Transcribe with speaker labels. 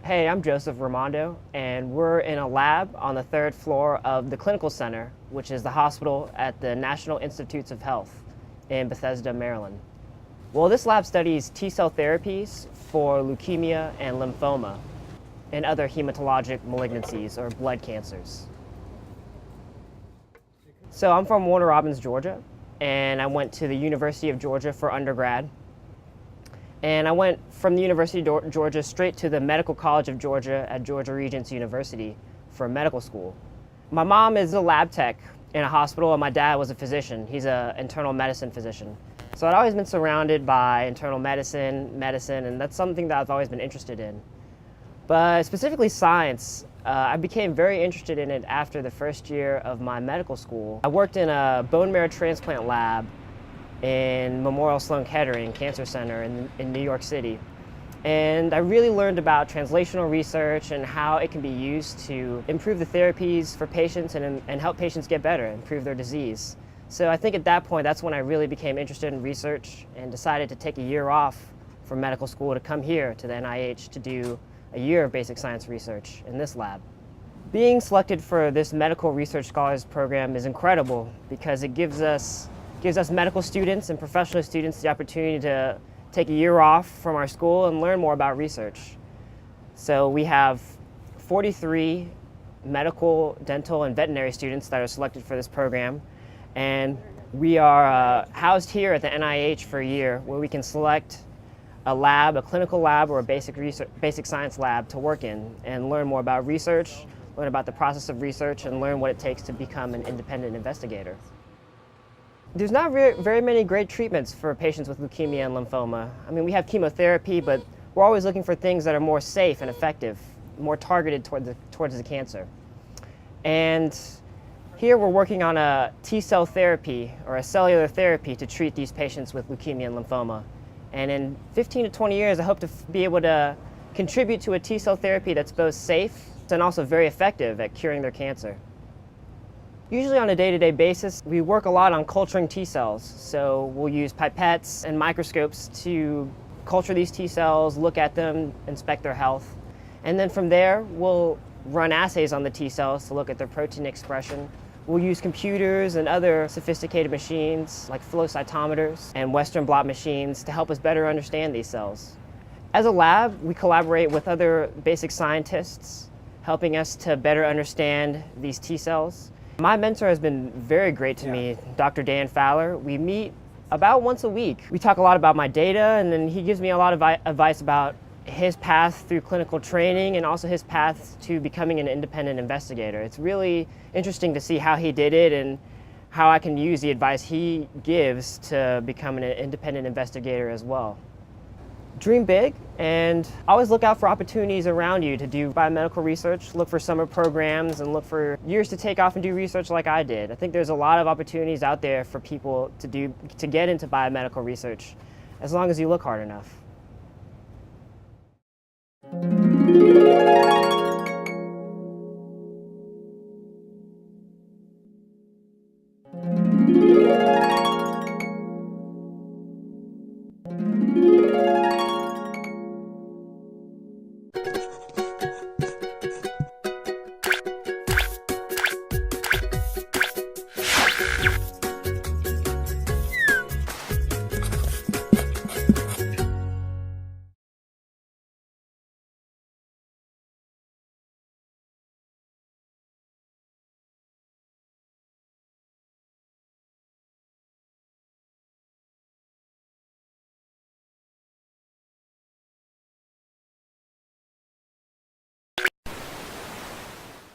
Speaker 1: Hey, I'm Joseph Rimando, and we're in a lab on the third floor of the Clinical Center, which is the hospital at the National Institutes of Health in Bethesda, Maryland. Well, this lab studies T-cell therapies for leukemia and lymphoma and other hematologic malignancies or blood cancers. So I'm from Warner Robins, Georgia, and I went to the University of Georgia for undergrad. And I went from the University of Georgia straight to the Medical College of Georgia at Georgia Regents University for medical school. My mom is a lab tech in a hospital, and my dad was a physician. He's an internal medicine physician. So I'd always been surrounded by internal medicine, and that's something that I've always been interested in. But specifically science, I became very interested in it after the first year of my medical school. I worked in a bone marrow transplant lab in Memorial Sloan Kettering Cancer Center in New York City. And I really learned about translational research and how it can be used to improve the therapies for patients and help patients get better, improve their disease. So I think at that point, that's when I really became interested in research and decided to take a year off from medical school to come here to the NIH to do a year of basic science research in this lab. Being selected for this Medical Research Scholars Program is incredible because it gives us medical students and professional students the opportunity to take a year off from our school and learn more about research. So we have 43 medical, dental, and veterinary students that are selected for this program. And we are housed here at the NIH for a year where we can select a lab, a clinical lab, or a basic science lab to work in and learn more about research, learn about the process of research, and learn what it takes to become an independent investigator. There's not very many great treatments for patients with leukemia and lymphoma. I mean, we have chemotherapy, but we're always looking for things that are more safe and effective, more targeted towards the cancer. And here we're working on a T-cell therapy or a cellular therapy to treat these patients with leukemia and lymphoma. And in 15 to 20 years, I hope to be able to contribute to a T-cell therapy that's both safe and also very effective at curing their cancer. Usually on a day-to-day basis, we work a lot on culturing T-cells. So we'll use pipettes and microscopes to culture these T-cells, look at them, inspect their health. And then from there, we'll run assays on the T-cells to look at their protein expression. We'll use computers and other sophisticated machines like flow cytometers and Western blot machines to help us better understand these cells. As a lab, we collaborate with other basic scientists, helping us to better understand these T-cells. My mentor has been very great to me, Dr. Dan Fowler. We meet about once a week. We talk a lot about my data, and then he gives me a lot of advice about his path through clinical training and also his path to becoming an independent investigator. It's really interesting to see how he did it and how I can use the advice he gives to become an independent investigator as well. Dream big and always look out for opportunities around you to do biomedical research. Look for summer programs and look for years to take off and do research like I did. I think there's a lot of opportunities out there for people to get into biomedical research as long as you look hard enough.